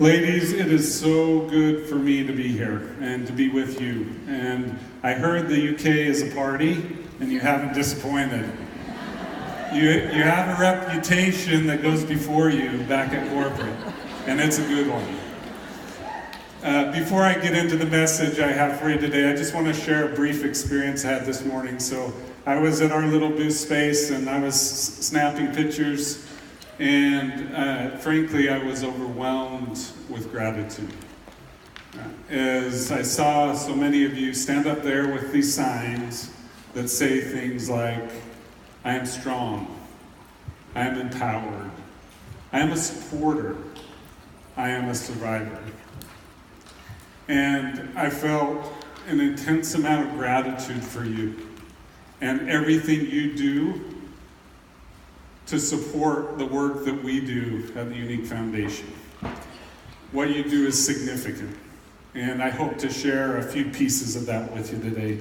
Ladies, it is so good for me to be here and to be with you. And I heard the UK is a party, and you haven't disappointed. You have a reputation that goes before you back at corporate, and it's a good one. Before I get into the message I have for you today, I just want to share a brief experience I had this morning. So I was at our little booth space, and I was snapping pictures. And frankly, I was overwhelmed with gratitude. As I saw so many of you stand up there with these signs that say things like, I am strong, I am empowered, I am a supporter, I am a survivor. And I felt an intense amount of gratitude for you and everything you do to support the work that we do at the Younique Foundation. What you do is significant, and I hope to share a few pieces of that with you today.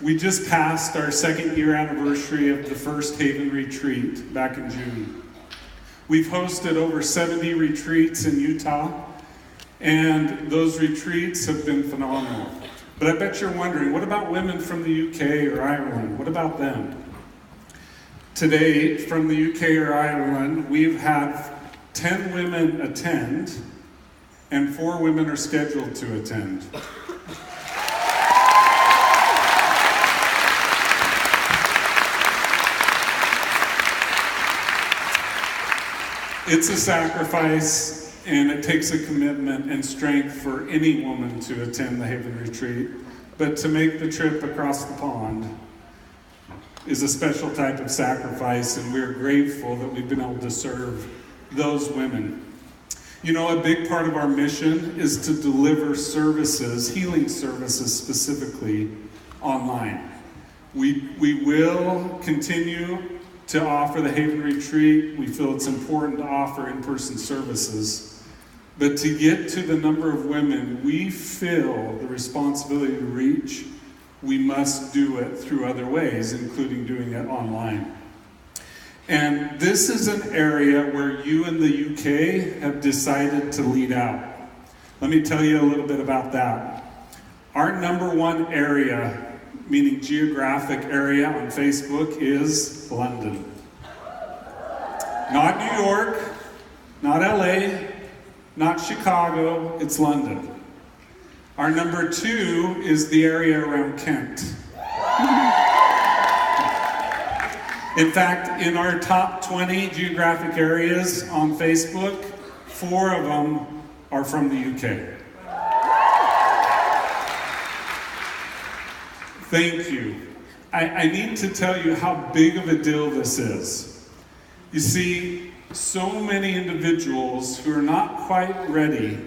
We just passed our 2nd year anniversary of the first Haven Retreat back in June. We've hosted over 70 retreats in Utah, and those retreats have been phenomenal. But I bet you're wondering, what about women from the UK or Ireland? What about them? Today, from the UK or Ireland, we've had 10 women attend, and 4 women are scheduled to attend. It's a sacrifice, and it takes a commitment and strength for any woman to attend the Haven Retreat, but to make the trip across the pond is a special type of sacrifice, and we're grateful that we've been able to serve those women. You know, a big part of our mission is to deliver services, healing services specifically, online. We will continue to offer the Haven Retreat. We feel it's important to offer in-person services. But to get to the number of women we feel the responsibility to reach, we must do it through other ways, including doing it online. And this is an area where you in the UK have decided to lead out. Let me tell you a little bit about that. Our number one area, meaning geographic area on Facebook, is London. Not New York, not LA, not Chicago, it's London. Our number 2 is the area around Kent. In fact, in our top 20 geographic areas on Facebook, 4 of them are from the UK. Thank you. I need to tell you how big of a deal this is. You see, so many individuals who are not quite ready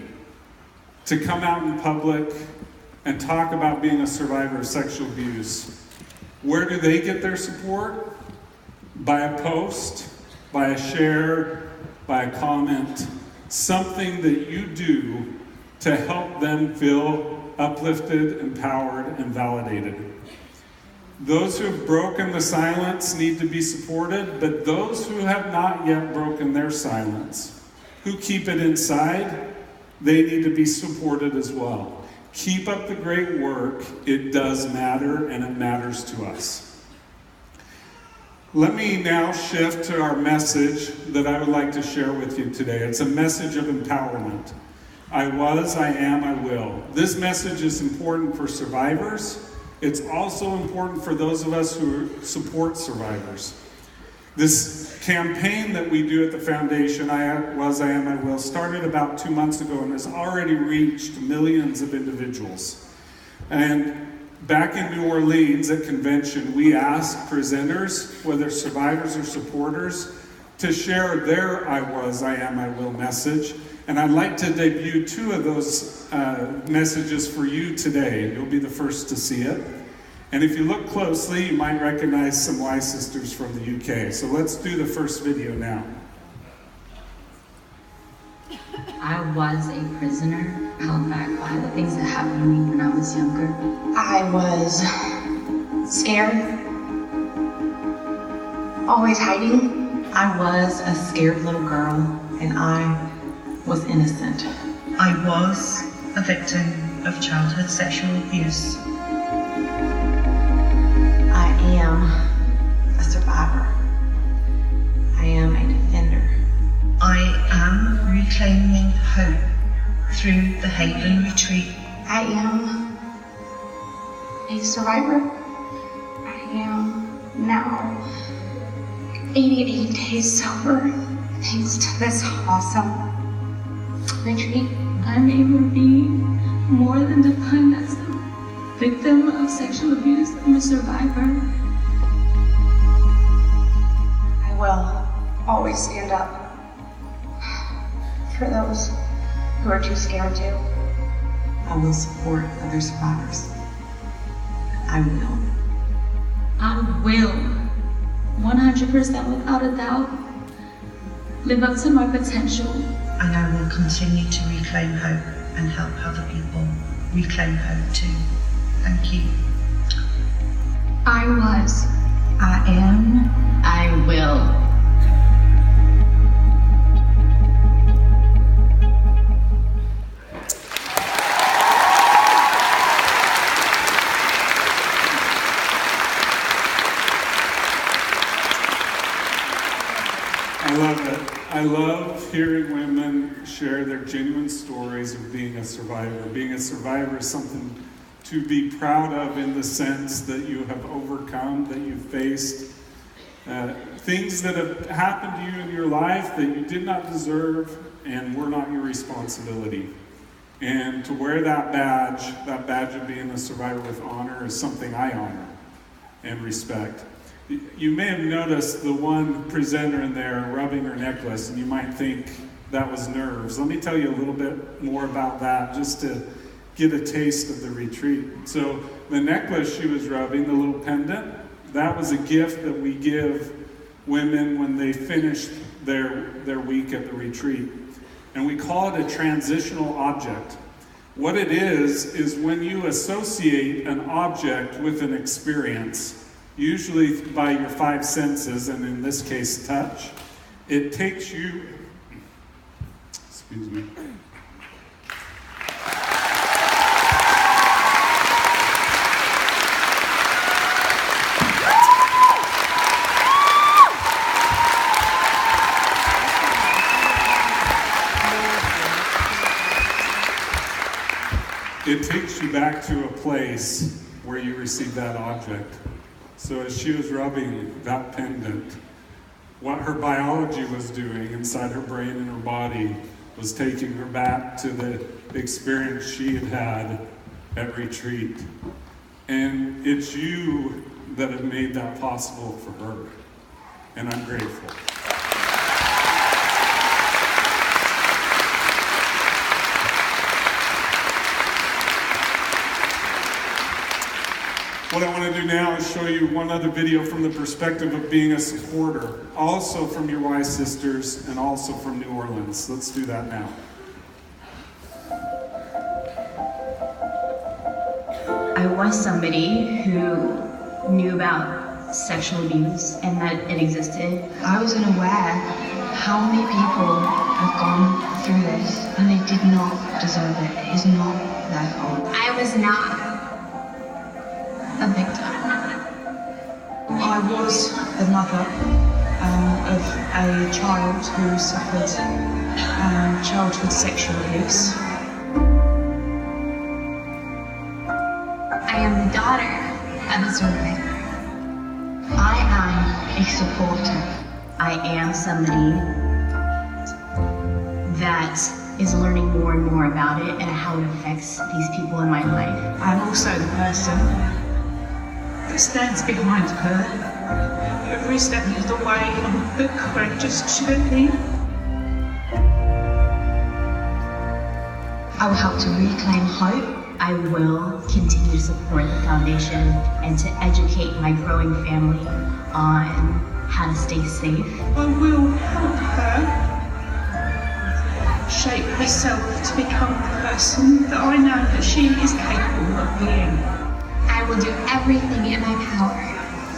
to come out in public and talk about being a survivor of sexual abuse. Where do they get their support? By a post, by a share, by a comment, something that you do to help them feel uplifted, empowered, and validated. Those who have broken the silence need to be supported, but those who have not yet broken their silence, who keep it inside, they need to be supported as well. Keep up the great work. It does matter, and it matters to us. Let me now shift to our message that I would like to share with you today. It's a message of empowerment. I was, I am, I will. This message is important for survivors. It's also important for those of us who support survivors. This campaign that we do at the foundation, I was, I am, I will, started about 2 months ago and has already reached millions of individuals. And back in New Orleans at convention, we asked presenters, whether survivors or supporters, to share their I was, I am, I will message. And I'd like to debut 2 of those messages for you today. You'll be the first to see it. And if you look closely, you might recognize some Y sisters from the UK. So let's do the first video now. I was a prisoner, held back by the things that happened to me when I was younger. I was scared, always hiding. I was a scared little girl, and I was innocent. I was a victim of childhood sexual abuse. I am a survivor. I am a defender. I am reclaiming hope through the Haven Retreat. I am a survivor. I am now 88 days sober, thanks to this awesome retreat. I'm able to be more than defined as a victim of sexual abuse. I'm a survivor. I will always stand up for those who are too scared to. I will support other survivors. I will. I will, 100% without a doubt, live up to my potential. And I will continue to reclaim hope and help other people reclaim hope too. Thank you. I was. I am. I will. I love it. I love hearing women share their genuine stories of being a survivor. Being a survivor is something to be proud of in the sense that you have overcome, that you faced things that have happened to you in your life that you did not deserve and were not your responsibility. And to wear that badge of being a survivor with honor, is something I honor and respect. You may have noticed the one presenter in there rubbing her necklace, and you might think that was nerves. Let me tell you a little bit more about that, just to get a taste of the retreat. So the necklace she was rubbing, the little pendant, that was a gift that we give women when they finish their week at the retreat. And we call it a transitional object. What it is when you associate an object with an experience, usually by your five senses, and in this case, touch, it takes you, excuse me. It takes you back to a place where you received that object. So as she was rubbing that pendant, what her biology was doing inside her brain and her body was taking her back to the experience she had had at retreat. And it's you that have made that possible for her. And I'm grateful. What I want to do now is show you one other video from the perspective of being a supporter, also from your Y sisters and also from New Orleans. Let's do that now. I was somebody who knew about sexual abuse and that it existed. I wasn't aware how many people have gone through this and they did not deserve it. It is not their fault. I was not a victim. I was the mother of a child who suffered childhood sexual abuse. I am the daughter of a survivor. I am a supporter. I am somebody that is learning more and more about it and how it affects these people in my life. I'm also the person that stands behind her every step of the way on the courageous journey. I will help to reclaim hope. I will continue to support the foundation and to educate my growing family on how to stay safe. I will help her shape herself to become the person that I know that she is capable of being. I will do everything in my power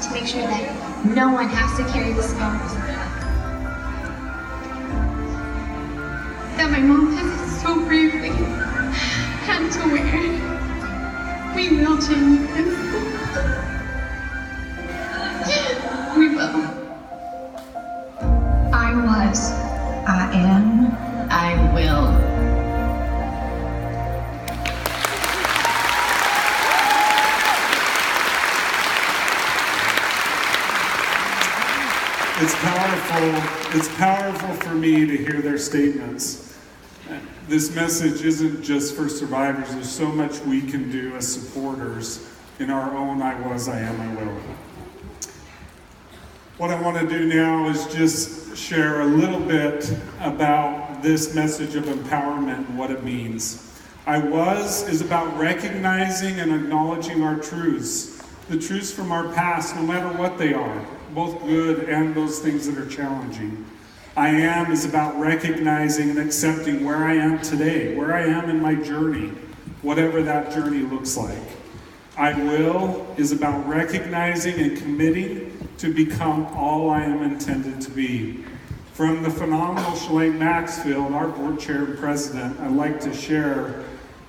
to make sure that no one has to carry the scars that that my mom has so bravely had to wear. We will change this. We will. I was. I am. I will. It's powerful for me to hear their statements. This message isn't just for survivors. There's so much we can do as supporters in our own I was, I am, I will. What I want to do now is just share a little bit about this message of empowerment and what it means. I was is about recognizing and acknowledging our truths, the truths from our past, no matter what they are, both good and those things that are challenging. I am is about recognizing and accepting where I am today, where I am in my journey, whatever that journey looks like. I will is about recognizing and committing to become all I am intended to be. From the phenomenal Shalane Maxfield, our board chair and president, I'd like to share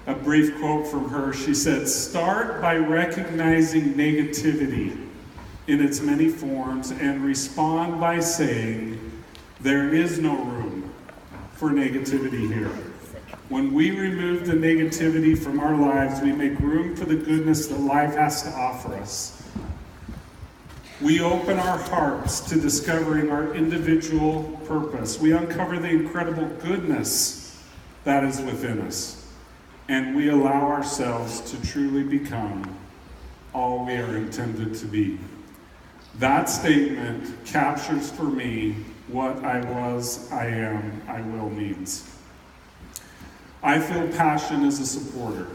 a brief quote from her. She said, "Start by recognizing negativity in its many forms and respond by saying, there is no room for negativity here. When we remove the negativity from our lives, we make room for the goodness that life has to offer us. We open our hearts to discovering our individual purpose. We uncover the incredible goodness that is within us. And we allow ourselves to truly become all we are intended to be." That statement captures for me what I was, I am, I will means. I feel passion as a supporter.